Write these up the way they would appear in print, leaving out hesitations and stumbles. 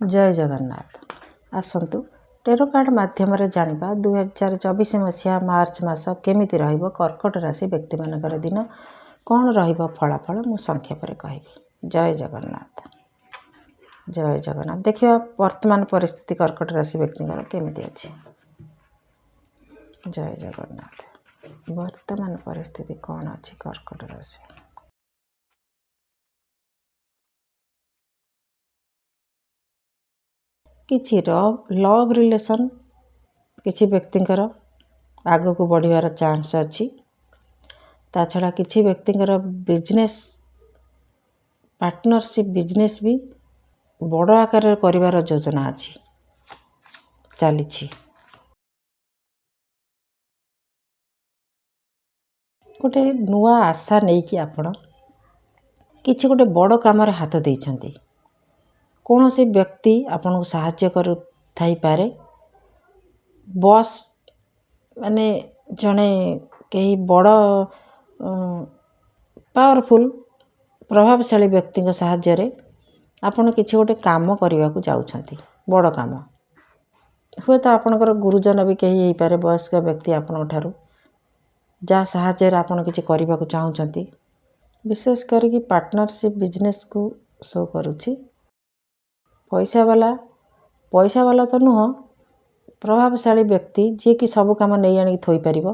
जय Jagannath. आसतु tarot card माध्यम जानिबा 2024 मसीहा मार्च मास केमिति रहिबो कर्कट राशि व्यक्ति मानकर दिन कौन रहिबो फलाफल मु संक्षेप रे कहबी। जय जगन्नाथ। जय जगन्नाथ। देखिबा वर्तमान परिस्थिति कर्कट राशि व्यक्ति केमिति अछि। जय जगन्नाथ। वर्तमान परिस्थिति कौन अछि कर्कट राशि। किछि लव रिलेशन किछि व्यक्तिंकर आगो को बढ़िवार चांस अछि। ता छड़ा किछि व्यक्तिंकर बिजनेस पार्टनरशिप बिजनेस भी बड़ आकार करिवार योजना अछि चली। गोटे नुआ आशा नहीं कि आपण किछि गोटे बड़ काम रे हाथ देइछंती। कौन से व्यक्ति आपन को सहाय्य करू थाई पारे। बॉस माने जने कहीं बड़ पावरफुल प्रभावशाली व्यक्ति को सहाय्य रे आपन किछि गोटे काम करने को जाउछंती बड़ काम। हुए तो आपनकर गुरुजन भी कहीं यही पारे वयस्क व्यक्ति आपन ठारू जा सहाय्य रे आपन किछि करबा को चाहुछंती। विशेष करके पार्टनरशिप बिजनेस को शो करूछि। पैसा वाला तो नुह प्रभावशाली व्यक्ति जे कि सब काम नहीं आनी थोई परिबो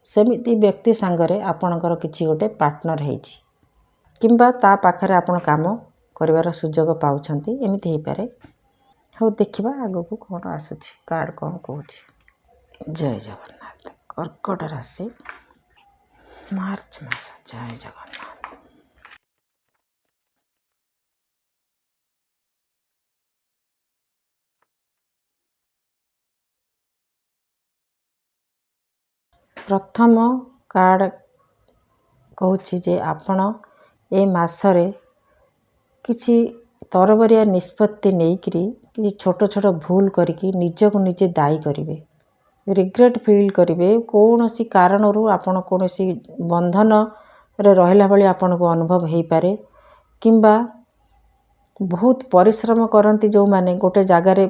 सेमिति व्यक्ति सांगरे आपनकर किछि गोटे पार्टनर हेछि किंबा ता पाखरे आपन काम करिवार सुजोग पाउछंती एमिति हे पारे। हो देखिबा आगो को कोन आसुछि कार्ड कोन कहूछि। जय जगन्नाथ। कर्कट राशि मार्च मास। जय जगन्नाथ। प्रथम कार्ड कहूछि जे आपण ए मासरे किछि तरबरिया निष्पत्ति नेइकरी किछि छोट छोट भूल करिकी निजको निजे दायी करिवे। रिग्रेट फील करिवे। कौनसी कारणरू आपण कौनसी बंधन रे रहिला भली आपण को अनुभव हेई पारे किंबा बहुत परिश्रम करंती जो माने गोटे जगार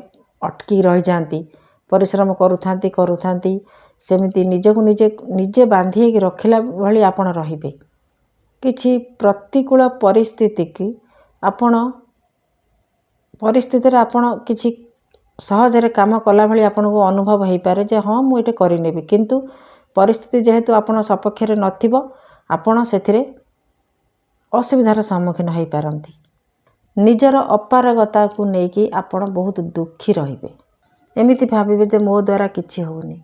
अटकी रही जाती परिश्रम करुथांती सेमिति निजको निजे बांधी रखिला भली आपण रहिबे। किछि प्रतिकूल परिस्थिति की आपण परिस्थिति रे आपण किछि सहज रे काम कला भली आपण को अनुभव हेई पारे जे हां मु एटे करि नेबी किंतु परिस्थिति जेहेतु आपण सपक्ष रे नथिबो आपण सेथिरे असुविधार सम्मुखीन हेई पारंती। निजर अपारगता को नेकी आपण बहुत दुखी रहिबे। एमिति भाबिबे जे मो द्वारा किछि होउनी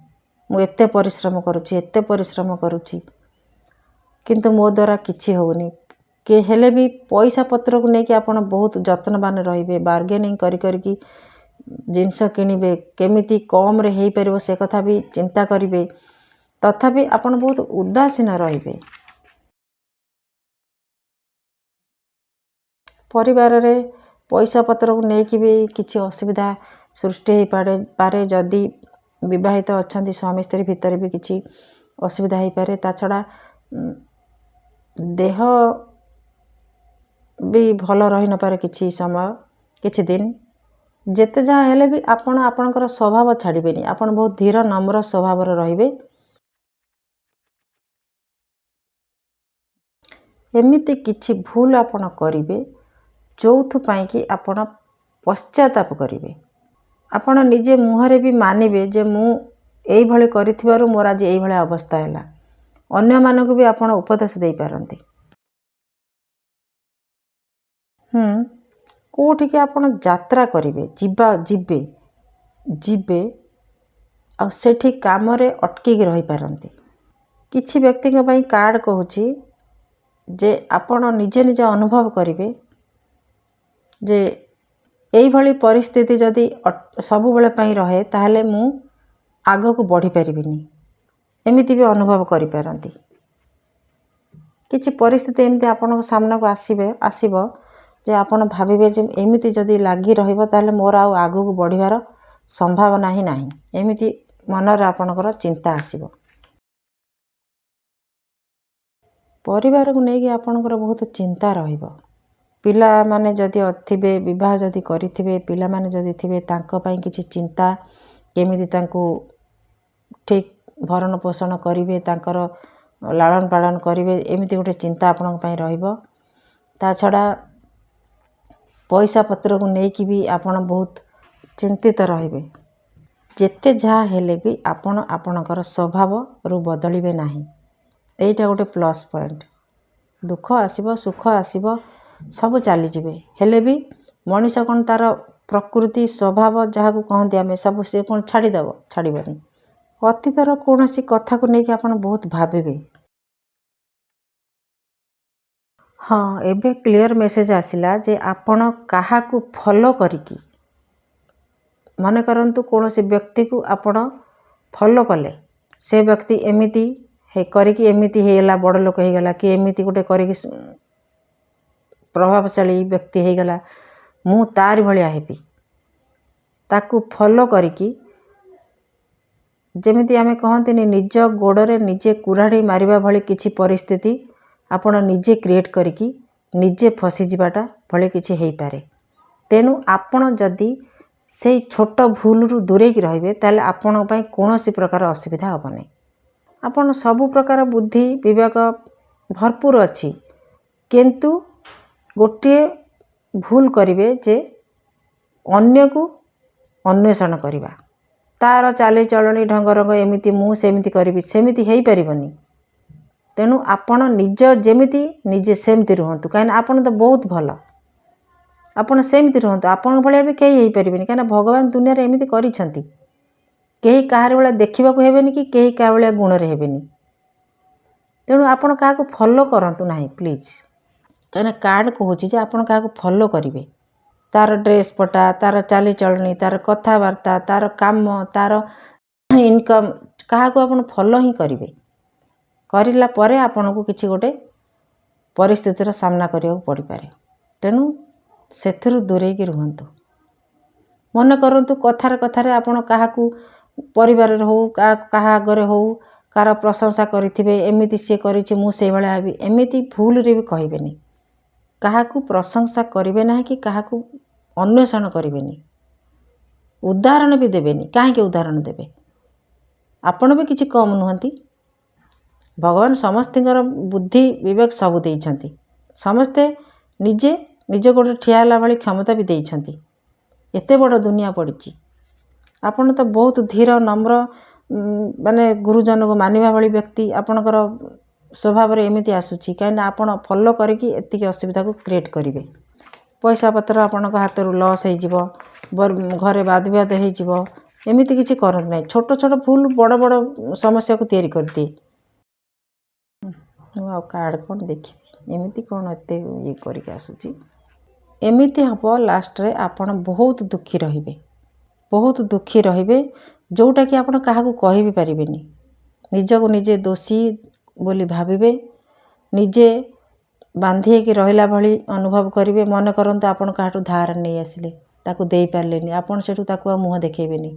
मु एते परिश्रम करूची किंतु मो द्वारा किछि होउनी के हेले भी पैसा पत्र को नेकी आपण बहुत जत्नवान रहिबे। बार्गेनिंग करी जिनस किनिबे केमिति कम रे हेई परिबो से कथा भी चिंता करिवे तथापि आपण बहुत उदासीन रहिबे। परिवार रे पैसा पत्र को नेकी भी किछि असुविधा सृष्टि हेई पारे जदि विवाहित अछंती स्वामी स्त्री भितर भी किछि असुविधा हेई पारे। ता छड़ा देह भी भल रही न पारे किछि समय किछि दिन जेते जहाँ हेले भी आपण आपनकर स्वभाव छाड़िबेनी। आपण बहुत धीर नम्र स्वभाव रे रहिबे। एमिति किछि भूल आपण करिवे जोथु पाई कि आपण पश्चाताप करिवे। आपण निजे मुहरे भी मानिबे जे मु एई भले करिथिबारु मोर आज एई भले अवस्था हैला। अन्य मानको भी आपण उपदेश देई पारंती। कोठी के आपण यात्रा करिवे जिबे आ सेठी काम रे अटकी के रही पारंती। किछि व्यक्ति के पई कार्ड कहूछि जे आपण निजे निजे अनुभव करिवे जे एई भली परिस्थिति जदि सबु बेले पई रहे ताहले मु आगो को बढ़ी परिबिनी एमिति भी अनुभव करि पारंती। किछि परिस्थिति एमिति आपण को सामना को आसीबो जे आपण भाबिबे जे एमिति जदि लागी रहिबो ताहले मोर आ आगो को बढ़िवार संभावना ही नाही एमिति मन रे आपनकर चिंता आसीबो। परिवार को नेकी आपनकर बहुत चिंता रहिबो। ପିଲାମାନେ ଯଦି ଥିବେ, ବିବାହ ଯଦି କରିଥିବେ, ପିଲାମାନେ ଯଦି ଥିବେ, ତାଙ୍କ ପାଇଁ କିଛି ଚିନ୍ତା, କେମିତି ତାଙ୍କୁ ଠିକ୍ ଭରଣ ପୋଷଣ କରିବେ, ତାଙ୍କର ଲାଳନ ପାଳନ କରିବେ, ଏମିତି ଗୋଟେ ଚିନ୍ତା ଆପଣଙ୍କ ପାଇଁ ରହିବ। ତା ଛଡ଼ା ପଇସା ପତ୍ରକୁ ନେଇକି ବି ଆପଣ ବହୁତ ଚିନ୍ତିତ ରହିବେ। ଯେତେ ଯାହା ହେଲେ ବି ଆପଣ ଆପଣଙ୍କର ସ୍ୱଭାବରୁ ବଦଳିବେ ନାହିଁ। ଏଇଟା ଗୋଟେ ପ୍ଲସ୍ ପଏଣ୍ଟ। ଦୁଃଖ ଆସିବ, ସୁଖ ଆସିବ, ସବୁ ଚାଲିଯିବେ, ହେଲେ ବି ମଣିଷ କ'ଣ ତା'ର ପ୍ରକୃତି ସ୍ୱଭାବ ଯାହାକୁ କହନ୍ତି ଆମେ ସବୁ ସେ କ'ଣ ଛାଡ଼ିଦେବ? ଛାଡ଼ିବନି। ଅତୀତର କୌଣସି କଥାକୁ ନେଇକି ଆପଣ ବହୁତ ଭାବିବେ। ହଁ, ଏବେ କ୍ଲିଅର୍ ମେସେଜ୍ ଆସିଲା ଯେ ଆପଣ କାହାକୁ ଫଲୋ କରିକି, ମନେ କରନ୍ତୁ କୌଣସି ବ୍ୟକ୍ତିକୁ ଆପଣ ଫଲୋ କଲେ, ସେ ବ୍ୟକ୍ତି ଏମିତି କରିକି ଏମିତି ହେଇଗଲା, ବଡ଼ ଲୋକ ହେଇଗଲା, କି ଏମିତି ଗୋଟେ କରିକି ପ୍ରଭାବଶାଳୀ ବ୍ୟକ୍ତି ହେଇଗଲା, ମୁଁ ତାରି ଭଳିଆ ହେବି। ତାକୁ ଫଲୋ କରିକି, ଯେମିତି ଆମେ କହନ୍ତିନି ନିଜ ଗୋଡ଼ରେ ନିଜେ କୁରାଢ଼ି ମାରିବା ଭଳି କିଛି ପରିସ୍ଥିତି ଆପଣ ନିଜେ କ୍ରିଏଟ୍ କରିକି ନିଜେ ଫସିଯିବାଟା ଭଳି କିଛି ହେଇପାରେ। ତେଣୁ ଆପଣ ଯଦି ସେଇ ଛୋଟ ଭୁଲରୁ ଦୂରେଇକି ରହିବେ, ତାହେଲେ ଆପଣଙ୍କ ପାଇଁ କୌଣସି ପ୍ରକାର ଅସୁବିଧା ହେବ ନାହିଁ। ଆପଣ ସବୁ ପ୍ରକାର ବୁଦ୍ଧି ବିବେକ ଭରପୁର ଅଛି, କିନ୍ତୁ ଗୋଟିଏ ଭୁଲ କରିବେ ଯେ ଅନ୍ୟକୁ ଅନ୍ୱେଷଣ କରିବା, ତା'ର ଚାଲିଚଳଣି ଢଙ୍ଗରଙ୍ଗ ଏମିତି, ମୁଁ ସେମିତି କରିବି, ସେମିତି ହେଇପାରିବନି। ତେଣୁ ଆପଣ ନିଜ ଯେମିତି ନିଜେ ସେମିତି ରୁହନ୍ତୁ। କାହିଁକିନା ଆପଣ ତ ବହୁତ ଭଲ, ଆପଣ ସେମିତି ରୁହନ୍ତୁ। ଆପଣଙ୍କ ଭଳିଆ ବି କେହି ହେଇପାରିବେନି, କାହିଁକିନା ଭଗବାନ ଦୁନିଆରେ ଏମିତି କରିଛନ୍ତି। କେହି କାହାରି ଭଳିଆ ଦେଖିବାକୁ ହେବେନି, କି କେହି କାହା ଭଳିଆ ଗୁଣରେ ହେବେନି। ତେଣୁ ଆପଣ କାହାକୁ ଫଲୋ କରନ୍ତୁ ନାହିଁ ପ୍ଲିଜ୍। କାହିଁକିନା କାର୍ଡ଼ କହୁଛି ଯେ ଆପଣ କାହାକୁ ଫଲୋ କରିବେ, ତା'ର ଡ୍ରେସ୍ ପଟା, ତା'ର ଚାଲିଚଳଣି, ତା'ର କଥାବାର୍ତ୍ତା, ତା'ର କାମ, ତା'ର ଇନକମ୍, କାହାକୁ ଆପଣ ଫଲୋ ହିଁ କରିବେ। କରିଲା ପରେ ଆପଣଙ୍କୁ କିଛି ଗୋଟେ ପରିସ୍ଥିତିର ସାମ୍ନା କରିବାକୁ ପଡ଼ିପାରେ। ତେଣୁ ସେଥିରୁ ଦୂରେଇକି ରୁହନ୍ତୁ। ମନେ କରନ୍ତୁ କଥାରେ ଆପଣ କାହାକୁ ପରିବାରରେ ହଉ, କାହା ଆଗରେ ହଉ, କାହାର ପ୍ରଶଂସା କରିଥିବେ, ଏମିତି ସିଏ କରିଛି ମୁଁ ସେଇଭଳିଆ ହେବି, ଏମିତି ଭୁଲରେ ବି କହିବେନି। କାହାକୁ ପ୍ରଶଂସା କରିବେ ନାହିଁ, କି କାହାକୁ ଅନ୍ୱେଷଣ କରିବେନି। ଉଦାହରଣ ବି ଦେବେନି। କାହିଁକି ଉଦାହରଣ ଦେବେ? ଆପଣ ବି କିଛି କମ୍ ନୁହନ୍ତି। ଭଗବାନ ସମସ୍ତଙ୍କର ବୁଦ୍ଧି ବିବେକ ସବୁ ଦେଇଛନ୍ତି। ସମସ୍ତେ ନିଜେ ନିଜ ଗୋଡ଼ରେ ଠିଆ ହେଲା ଭଳି କ୍ଷମତା ବି ଦେଇଛନ୍ତି। ଏତେ ବଡ଼ ଦୁନିଆ ପଡ଼ିଛି। ଆପଣ ତ ବହୁତ ଧୀର, ନମ୍ର, ମାନେ ଗୁରୁଜନକୁ ମାନିବା ଭଳି ବ୍ୟକ୍ତି। ଆପଣଙ୍କର ସ୍ୱଭାବରେ ଏମିତି ଆସୁଛି, କାହିଁକିନା ଆପଣ ଫଲୋ କରିକି ଏତିକି ଅସୁବିଧାକୁ କ୍ରିଏଟ୍ କରିବେ। ପଇସା ପତ୍ର ଆପଣଙ୍କ ହାତରୁ ଲସ୍ ହେଇଯିବ, ଘରେ ବାଦ ବିବାଦ ହେଇଯିବ, ଏମିତି କିଛି କରନ୍ତୁ ନାହିଁ। ଛୋଟ ଛୋଟ ଭୁଲ ବଡ଼ ବଡ଼ ସମସ୍ୟାକୁ ତିଆରି କରିଦିଏ। ମୁଁ ଆଉ କାର୍ଡ଼ କ'ଣ ଦେଖିବି, ଏମିତି କ'ଣ ଏତେ ଇଏ କରିକି ଆସୁଛି। ଏମିତି ହେବ ଲାଷ୍ଟରେ ଆପଣ ବହୁତ ଦୁଃଖୀ ରହିବେ, ବହୁତ ଦୁଃଖୀ ରହିବେ, ଯେଉଁଟାକି ଆପଣ କାହାକୁ କହି ବି ପାରିବେନି। ନିଜକୁ ନିଜେ ଦୋଷୀ ବୋଲି ଭାବିବେ, ନିଜେ ବାନ୍ଧି ହେଇକି ରହିଲା ଭଳି ଅନୁଭବ କରିବେ। ମନେ କରନ୍ତୁ ଆପଣ କାହାଠୁ ଧାର ନେଇ ଆସିଲେ, ତାକୁ ଦେଇପାରିଲେନି, ଆପଣ ସେଠୁ ତାକୁ ଆଉ ମୁହଁ ଦେଖେଇବେନି,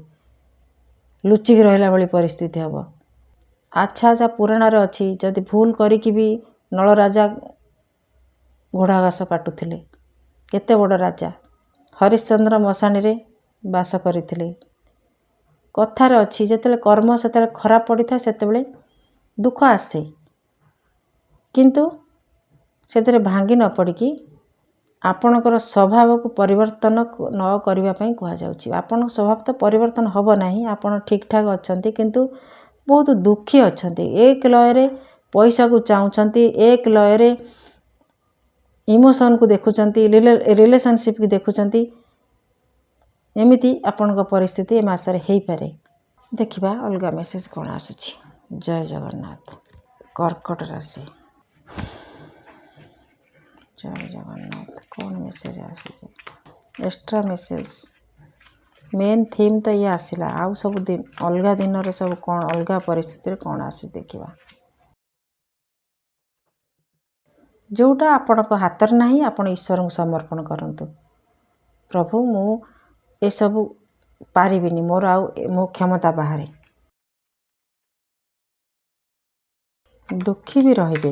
ଲୁଚିକି ରହିଲା ଭଳି ପରିସ୍ଥିତି ହେବ। ଆଚ୍ଛା, ପୁରାଣରେ ଅଛି, ଯଦି ଭୁଲ କରିକି ବି ନଳରାଜା ଘୋଡ଼ା ଘାସ କାଟୁଥିଲେ। କେତେ ବଡ଼ ରାଜା। ହରିଶ୍ଚନ୍ଦ୍ର ମଶାଣିରେ ବାସ କରିଥିଲେ। କଥାରେ ଅଛି, ଯେତେବେଳେ କର୍ମ ସେତେବେଳେ ଖରାପ ପଡ଼ିଥାଏ, ସେତେବେଳେ ଦୁଃଖ ଆସେ, କିନ୍ତୁ ସେଥିରେ ଭାଙ୍ଗି ନ ପଡ଼ିକି ଆପଣଙ୍କର ସ୍ୱଭାବକୁ ପରିବର୍ତ୍ତନ ନ କରିବା ପାଇଁ କୁହାଯାଉଛି। ଆପଣଙ୍କ ସ୍ୱଭାବ ତ ପରିବର୍ତ୍ତନ ହେବ ନାହିଁ, ଆପଣ ଠିକ୍ ଠାକ୍ ଅଛନ୍ତି, କିନ୍ତୁ ବହୁତ ଦୁଃଖୀ ଅଛନ୍ତି। ଏକ ଲୟରେ ପଇସାକୁ ଚାହୁଁଛନ୍ତି, ଏକ ଲୟରେ ଇମୋସନ୍କୁ ଦେଖୁଛନ୍ତି, ରିଲେସନସିପ୍କି ଦେଖୁଛନ୍ତି। ଏମିତି ଆପଣଙ୍କ ପରିସ୍ଥିତି ଏ ମାସରେ ହେଇପାରେ। ଦେଖିବା ଅଲଗା ମେସେଜ୍ କ'ଣ ଆସୁଛି। ଜୟ ଜଗନ୍ନାଥ। କର୍କଟ ରାଶି। ଜୟ ଜଗନ୍ନାଥ। କ'ଣ ମେସେଜ୍ ଆସୁଛି? Extra message. ମେନ୍ ଥିମ୍ ତ ଇଏ ଆସିଲା, ଆଉ ସବୁ ଅଲଗା ଦିନରେ ସବୁ କ'ଣ, ଅଲଗା ପରିସ୍ଥିତିରେ କ'ଣ ଆସୁଛି ଦେଖିବା। ଯେଉଁଟା ଆପଣଙ୍କ ହାତରେ ନାହିଁ, ଆପଣ ଈଶ୍ୱରଙ୍କୁ ସମର୍ପଣ କରନ୍ତୁ। ପ୍ରଭୁ, ମୁଁ ଏସବୁ ପାରିବିନି, ମୋର ଆଉ ମୋ କ୍ଷମତା ବାହାରେ। ଦୁଃଖୀ ବି ରହିବେ,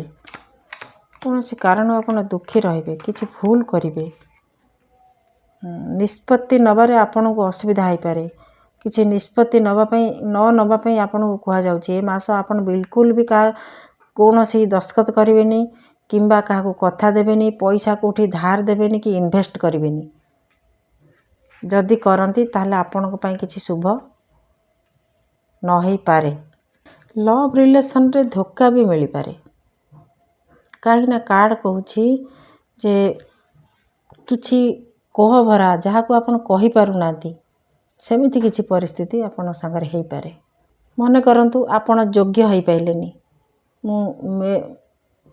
କୌଣସି କାରଣ ଆପଣ ଦୁଃଖୀ ରହିବେ, କିଛି ଭୁଲ କରିବେ, ନିଷ୍ପତ୍ତି ନେବାରେ ଆପଣଙ୍କୁ ଅସୁବିଧା ହେଇପାରେ। କିଛି ନିଷ୍ପତ୍ତି ନେବା ପାଇଁ ଆପଣଙ୍କୁ କୁହାଯାଉଛି। ଏ ମାସ ଆପଣ ବିଲକୁଲ ବି କୌଣସି ଦସ୍ତଖତ କରିବେନି କିମ୍ବା କାହାକୁ କଥା ଦେବେନି, ପଇସା କେଉଁଠି ଧାର ଦେବେନି କି ଇନଭେଷ୍ଟ କରିବେନି। ଯଦି କରନ୍ତି ତାହେଲେ ଆପଣଙ୍କ ପାଇଁ କିଛି ଶୁଭ ନ ହେଇପାରେ। ଲଭ୍ ରିଲେସନରେ ଧୋକା ବି ମିଳିପାରେ। କାହିଁକିନା କାର୍ଡ଼ କହୁଛି ଯେ କିଛି କୋହଭରା ଯାହାକୁ ଆପଣ କହିପାରୁନାହାନ୍ତି, ସେମିତି କିଛି ପରିସ୍ଥିତି ଆପଣଙ୍କ ସାଙ୍ଗରେ ହେଇପାରେ। ମନେ କରନ୍ତୁ ଆପଣ ଯୋଗ୍ୟ ହେଇପାରିଲେନି, ମୁଁ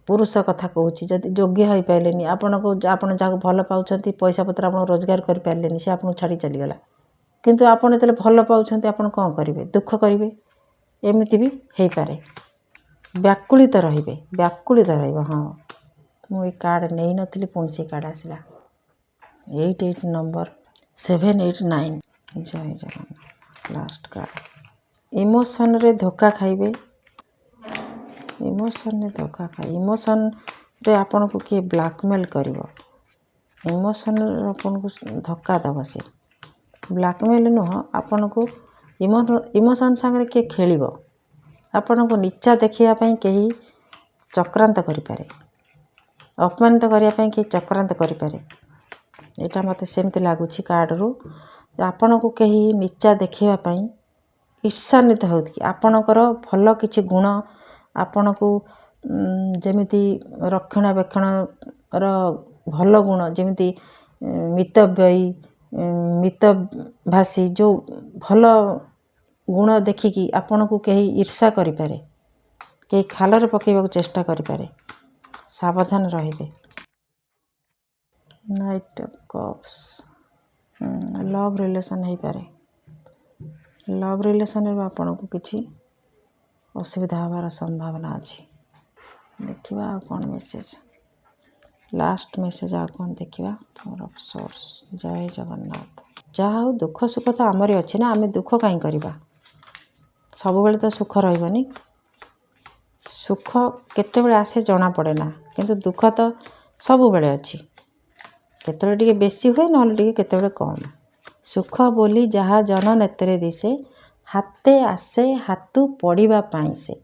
ପୁରୁଷ କଥା କହୁଛି, ଯଦି ଯୋଗ୍ୟ ହେଇପାରିଲେନି, ଆପଣ ଯାହାକୁ ଭଲ ପାଉଛନ୍ତି, ପଇସା ପତ୍ର ଆପଣ ରୋଜଗାର କରିପାରିଲେନି, ସେ ଆପଣଙ୍କୁ ଛାଡ଼ି ଚାଲିଗଲା। କିନ୍ତୁ ଆପଣ ଯେତେବେଳେ ଭଲ ପାଉଛନ୍ତି ଆପଣ କ'ଣ କରିବେ? ଦୁଃଖ କରିବେ। ଏମିତି ବି ହେଇପାରେ। ବ୍ୟାକୁଳିତ ରହିବେ। ହଁ, ମୁଁ ଏ କାର୍ଡ଼ ନେଇନଥିଲି, ପୁଣି ସେ କାର୍ଡ଼ ଆସିଲା। 88 ନମ୍ବର 789। ଜୟ ଜଗନ୍ନାଥ। Last card. ଇମୋସନରେ ଧୋକା ଖାଇବେ। ଇମୋସନରେ ଆପଣଙ୍କୁ କିଏ ବ୍ଲାକମେଲ୍ କରିବ। ଇମୋସନରେ ଆପଣଙ୍କୁ ଧୋକା ଦେବ। ସେ ବ୍ଲାକମେଲ୍ ନୁହଁ, ଆପଣଙ୍କୁ ଇମୋସନ୍ ସାଙ୍ଗରେ କିଏ ଖେଳିବ। ଆପଣଙ୍କୁ ନିଚା ଦେଖିବା ପାଇଁ କେହି ଚକ୍ରାନ୍ତ କରିପାରେ, ଅପମାନିତ କରିବା ପାଇଁ କେହି ଚକ୍ରାନ୍ତ କରିପାରେ। ଏଇଟା ମୋତେ ସେମିତି ଲାଗୁଛି କାର୍ଡ଼ରୁ। ଆପଣଙ୍କୁ କେହି ନିଚା ଦେଖିବା ପାଇଁ ଈର୍ଷାନ୍ୱିତ ହେଉଥିବ। ଆପଣଙ୍କର ଭଲ କିଛି ଗୁଣ, ଆପଣଙ୍କୁ ଯେମିତି ରକ୍ଷଣାବେକ୍ଷଣର ଭଲ ଗୁଣ, ଯେମିତି ମିତବ୍ୟୟୀ, ମିତଭାଷୀ, ଯେଉଁ ଭଲ ଗୁଣ ଦେଖିକି ଆପଣଙ୍କୁ କେହି ଈର୍ଷା କରିପାରେ, କେହି ଖାଲରେ ପକାଇବାକୁ ଚେଷ୍ଟା କରିପାରେ। ସାବଧାନ ରହିବେ। Knight of Cups. Love relation ହେଇପାରେ। ଲଭ୍ ରିଲେସନ୍ରେ ଆପଣଙ୍କୁ କିଛି ଅସୁବିଧା ହେବାର ସମ୍ଭାବନା ଅଛି। ଦେଖିବା ଆଉ କ'ଣ ମେସେଜ୍, ଲାଷ୍ଟ ମେସେଜ୍ ଆଉ କ'ଣ ଦେଖିବା। ଫୋର୍ ଅଫ୍ ସୋର୍ସ। ଜୟ ଜଗନ୍ନାଥ। ଯାହା ହଉ, ଦୁଃଖ ସୁଖ ତ ଆମରି ଅଛି ନା, ଆମେ ଦୁଃଖ କାହିଁ କରିବା? ସବୁବେଳେ ତ ସୁଖ ରହିବନି। ସୁଖ କେତେବେଳେ ଆସେ ଜଣାପଡ଼େ ନା, କିନ୍ତୁ ଦୁଃଖ ତ ସବୁବେଳେ ଅଛି। କେତେବେଳେ ଟିକେ ବେଶୀ ହୁଏ, ନହେଲେ ଟିକେ କେତେବେଳେ କମ୍। ସୁଖ ବୋଲି ଯାହା ଜନ ନେତ୍ରେ ଦିଶେ, ହାତେ ଆସେ ହାତୁ ପଡ଼ିବା ପାଇଁ ସେ।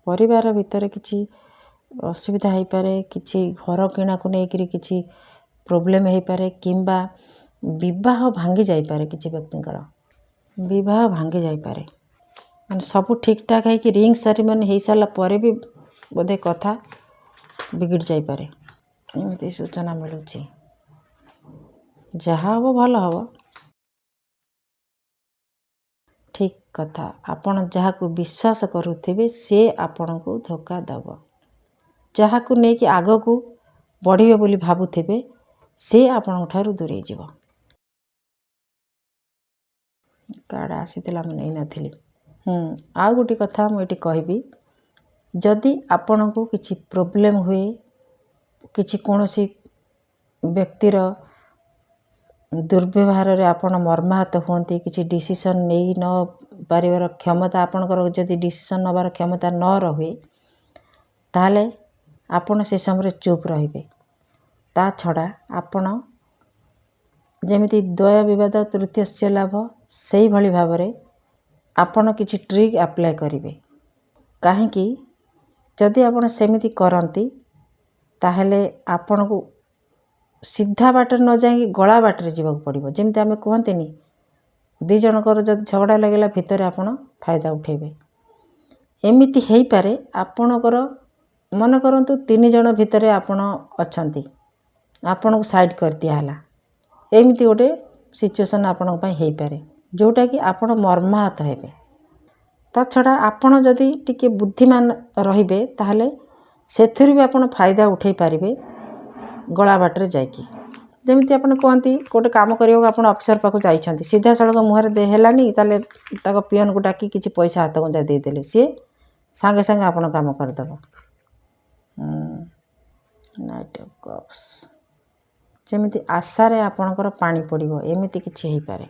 ପରିବାର ଭିତରେ କିଛି ଅସୁବିଧା ହେଇପାରେ, କିଛି ଘର କିଣାକୁ ନେଇକରି କିଛି ପ୍ରୋବ୍ଲେମ୍ ହେଇପାରେ, କିମ୍ବା ବିବାହ ଭାଙ୍ଗି ଯାଇପାରେ। କିଛି ବ୍ୟକ୍ତିଙ୍କର ବିବାହ ଭାଙ୍ଗି ଯାଇପାରେ। ମାନେ ସବୁ ଠିକ୍ଠାକ୍ ହେଇକି ରିଙ୍ଗ ସେରିମନି ହେଇସାରିଲା ପରେ ବି ବୋଧେ କଥା ବିଗିଡ଼ି ଯାଇପାରେ, ଏମିତି ସୂଚନା ମିଳୁଛି। ଯାହା ହେବ ଭଲ ହେବ। ଠିକ୍ କଥା। ଆପଣ ଯାହାକୁ ବିଶ୍ୱାସ କରୁଥିବେ ସେ ଆପଣଙ୍କୁ ଧୋକା ଦେବ। ଯାହାକୁ ନେଇକି ଆଗକୁ ବଢ଼ିବେ ବୋଲି ଭାବୁଥିବେ ସେ ଆପଣଙ୍କ ଠାରୁ ଦୂରେଇ ଯିବ। କାର୍ଡ଼ ଆସିଥିଲା, ମୁଁ ନେଇନଥିଲି। ଆଉ ଗୋଟେ କଥା ମୁଁ ଏଠି କହିବି, ଯଦି ଆପଣଙ୍କୁ କିଛି ପ୍ରୋବ୍ଲେମ୍ ହୁଏ, କିଛି କୌଣସି ବ୍ୟକ୍ତିର ଦୁର୍ବ୍ୟବହାରରେ ଆପଣ ମର୍ମାହତ ହୁଅନ୍ତି, କିଛି ଡିସିସନ୍ ନେଇ ନ ପାରିବାର କ୍ଷମତା ଆପଣଙ୍କର, ଯଦି ଡିସିସନ୍ ନେବାର କ୍ଷମତା ନ ରହେ, ତାହେଲେ ଆପଣ ସେ ସମୟରେ ଚୁପ୍ ରହିବେ। ତା ଛଡ଼ା ଆପଣ ଯେମିତି ଦ୍ୱୟ ବିବାଦ ତୃତୀୟସ୍ୟ ଲାଭ, ସେଇଭଳି ଭାବରେ ଆପଣ କିଛି ଟ୍ରିକ୍ ଆପ୍ଲାଏ କରିବେ। କାହିଁକି? ଯଦି ଆପଣ ସେମିତି କରନ୍ତି ତାହେଲେ ଆପଣଙ୍କୁ ସିଧା ବାଟରେ ନ ଯାଇକି ଗଳା ବାଟରେ ଯିବାକୁ ପଡ଼ିବ। ଯେମିତି ଆମେ କୁହନ୍ତିନି, ଦୁଇ ଜଣଙ୍କର ଯଦି ଝଗଡ଼ା ଲାଗିଲା ଭିତରେ ଆପଣ ଫାଇଦା ଉଠାଇବେ। ଏମିତି ହେଇପାରେ। ଆପଣଙ୍କର ମନେ କରନ୍ତୁ 3 ଜଣ ଭିତରେ ଆପଣ ଅଛନ୍ତି, ଆପଣଙ୍କୁ ସାଇଡ଼୍ କରିଦିଆହେଲା। ଏମିତି ଗୋଟେ ସିଚୁଏସନ୍ ଆପଣଙ୍କ ପାଇଁ ହେଇପାରେ, ଯେଉଁଟାକି ଆପଣ ମର୍ମାହତ ହେବେ। ତା ଛଡ଼ା ଆପଣ ଯଦି ଟିକେ ବୁଦ୍ଧିମାନ ରହିବେ ତାହେଲେ ସେଥିରୁ ବି ଆପଣ ଫାଇଦା ଉଠାଇ ପାରିବେ ଗଳା ବାଟରେ ଯାଇକି। ଯେମିତି ଆପଣ କୁହନ୍ତି, ଗୋଟେ କାମ କରିବାକୁ ଆପଣ ଅଫିସର ପାଖକୁ ଯାଇଛନ୍ତି, ସିଧାସଳଖ ମୁହଁରେ ହେଲାନି, ତାହେଲେ ତାଙ୍କ ପିଅନକୁ ଡାକି କିଛି ପଇସା ହାତ ଗୁଞ୍ଜା ଦେଇଦେଲେ, ସିଏ ସାଙ୍ଗେ ସାଙ୍ଗେ ଆପଣ କାମ କରିଦେବ। Knight of Cups. ଯେମିତି ଆଶାରେ ଆପଣଙ୍କର ପାଣି ପଡ଼ିବ, ଏମିତି କିଛି ହେଇପାରେ।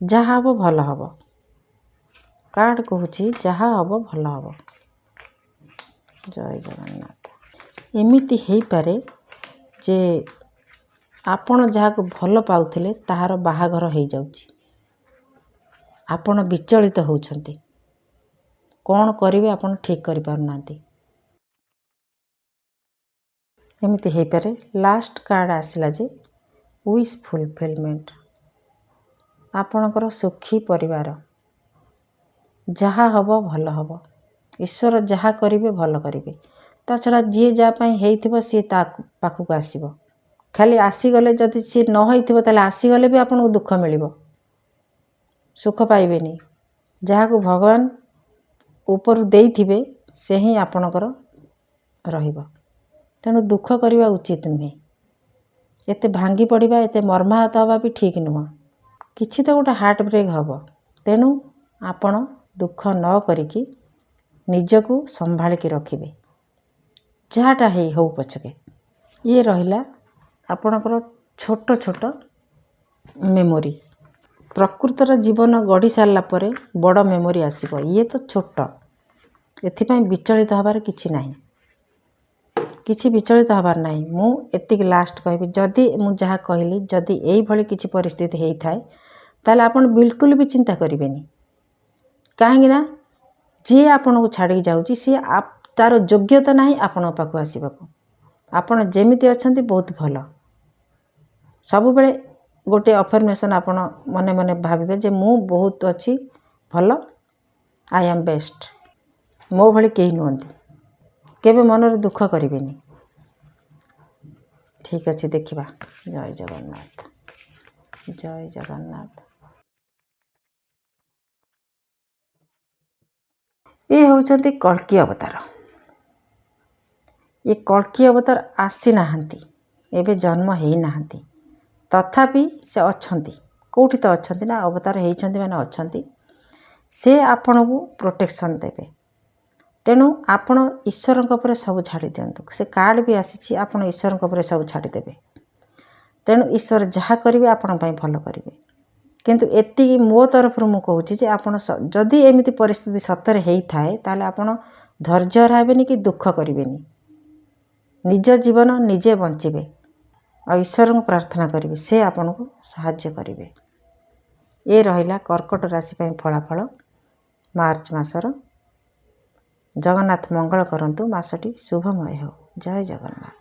ଯାହା ହେବ ଭଲ ହେବ। କାର୍ଡ଼ କହୁଛି ଯାହା ହେବ ଭଲ ହେବ। ଜୟ ଜଗନ୍ନାଥ। ଏମିତି ହେଇପାରେ ଯେ ଆପଣ ଯାହାକୁ ଭଲ ପାଉଥିଲେ ତାହାର ବାହାଘର ହେଇଯାଉଛି। ଆପଣ ବିଚଳିତ ହେଉଛନ୍ତି। କ'ଣ କରିବେ ଆପଣ ଠିକ୍ କରିପାରୁନାହାନ୍ତି। ଏମିତି ହେଇପାରେ। ଲାଷ୍ଟ କାର୍ଡ଼ ଆସିଲା ଯେ ୱିଶ୍ ଫୁଲଫିଲମେଣ୍ଟ। ଆପଣଙ୍କର ସୁଖୀ ପରିବାର। ଯାହା ହେବ ଭଲ ହେବ। ଈଶ୍ୱର ଯାହା କରିବେ ଭଲ କରିବେ। ତା ଛଡ଼ା ଯିଏ ଯାହା ପାଇଁ ହେଇଥିବ ସିଏ ତା ପାଖକୁ ଆସିବ। ଖାଲି ଆସିଗଲେ ଯଦି ସିଏ ନ ହେଇଥିବ ତାହେଲେ ଆସିଗଲେ ବି ଆପଣଙ୍କୁ ଦୁଃଖ ମିଳିବ, ସୁଖ ପାଇବେନି। ଯାହାକୁ ଭଗବାନ ଉପରୁ ଦେଇଥିବେ ସେ ହିଁ ଆପଣଙ୍କର ରହିବ। ତେଣୁ ଦୁଃଖ କରିବା ଉଚିତ ନୁହେଁ। ଏତେ ଭାଙ୍ଗି ପଡ଼ିବା, ଏତେ ମର୍ମାହତ ହେବା ବି ଠିକ୍ ନୁହଁ। କିଛି ତ ଗୋଟେ ହାର୍ଟ ବ୍ରେକ୍ ହେବ। ତେଣୁ ଆପଣ ଦୁଃଖ ନ କରିକି ନିଜକୁ ସମ୍ଭାଳିକି ରଖିବେ। ଯାହାଟା ହଉ ପଛକେ। ଇଏ ରହିଲା ଆପଣଙ୍କର ଛୋଟ ଛୋଟ ମେମୋରି। ପ୍ରକୃତର ଜୀବନ ଗଢ଼ି ସାରିଲା ପରେ ବଡ଼ ମେମୋରି ଆସିବ। ଇଏ ତ ଛୋଟ। ଏଥିପାଇଁ ବିଚଳିତ ହେବାର କିଛି ନାହିଁ। କିଛି ବିଚଳିତ ହେବାର ନାହିଁ। ମୁଁ ଏତିକି ଲାଷ୍ଟ କହିବି, ଯଦି ମୁଁ ଯାହା କହିଲି ଯଦି ଏଇଭଳି କିଛି ପରିସ୍ଥିତି ହେଇଥାଏ ତାହେଲେ ଆପଣ ବିଲକୁଲ ବି ଚିନ୍ତା କରିବେନି। କାହିଁକି ନା ଯିଏ ଆପଣଙ୍କୁ ଛାଡ଼ିକି ଯାଉଛି ସିଏ ତାର ଯୋଗ୍ୟତା ନାହିଁ ଆପଣଙ୍କ ପାଖକୁ ଆସିବାକୁ। ଆପଣ ଯେମିତି ଅଛନ୍ତି ବହୁତ ଭଲ। ସବୁବେଳେ ଗୋଟିଏ ଆଫର୍ମେସନ୍ ଆପଣ ମନେ ମନେ ଭାବିବେ ଯେ ମୁଁ ବହୁତ ଅଛି ଭଲ, ଆଇ ଆମ୍ ବେଷ୍ଟ। ମୋ ଭଳି କେହି ନୁହନ୍ତି। କେବେ ମନରେ ଦୁଃଖ କରିବେନି। ଠିକ୍ ଅଛି, ଦେଖିବା। ଜୟ ଜଗନ୍ନାଥ। ଜୟ ଜଗନ୍ନାଥ। ଏ ହେଉଛନ୍ତି କଳ୍କି ଅବତାର। ଏ କଳ୍କି ଅବତାର ଆସିନାହାନ୍ତି, ଏବେ ଜନ୍ମ ହେଇନାହାନ୍ତି। ତଥାପି ସେ ଅଛନ୍ତି। କେଉଁଠି ତ ଅଛନ୍ତି ନା, ଅବତାର ହେଇଛନ୍ତି ମାନେ ଅଛନ୍ତି। ସେ ଆପଣଙ୍କୁ ପ୍ରୋଟେକ୍ସନ୍ ଦେବେ। ତେଣୁ ଆପଣ ଈଶ୍ୱରଙ୍କ ଉପରେ ସବୁ ଛାଡ଼ି ଦିଅନ୍ତୁ। ସେ କାର୍ଡ଼ ବି ଆସିଛି, ଆପଣ ଈଶ୍ୱରଙ୍କ ଉପରେ ସବୁ ଛାଡ଼ିଦେବେ। ତେଣୁ ଈଶ୍ୱର ଯାହା କରିବେ ଆପଣଙ୍କ ପାଇଁ ଭଲ କରିବେ। କିନ୍ତୁ ଏତିକି ମୋ ତରଫରୁ ମୁଁ କହୁଛି ଯେ ଆପଣ ଯଦି ଏମିତି ପରିସ୍ଥିତି ସତରେ ହେଇଥାଏ ତାହେଲେ ଆପଣ ଧୈର୍ଯ୍ୟ ହରାଇବେନି କି ଦୁଃଖ କରିବେନି। ନିଜ ଜୀବନ ନିଜେ ବଞ୍ଚିବେ ଆଉ ଈଶ୍ୱରଙ୍କୁ ପ୍ରାର୍ଥନା କରିବେ, ସେ ଆପଣଙ୍କୁ ସାହାଯ୍ୟ କରିବେ। ଏ ରହିଲା କର୍କଟ ରାଶି ପାଇଁ ଫଳାଫଳ ମାର୍ଚ୍ଚ ମାସର। ଜଗନ୍ନାଥ ମଙ୍ଗଳ କରନ୍ତୁ, ମାସଟି ଶୁଭମୟ ହେଉ। ଜୟ ଜଗନ୍ନାଥ।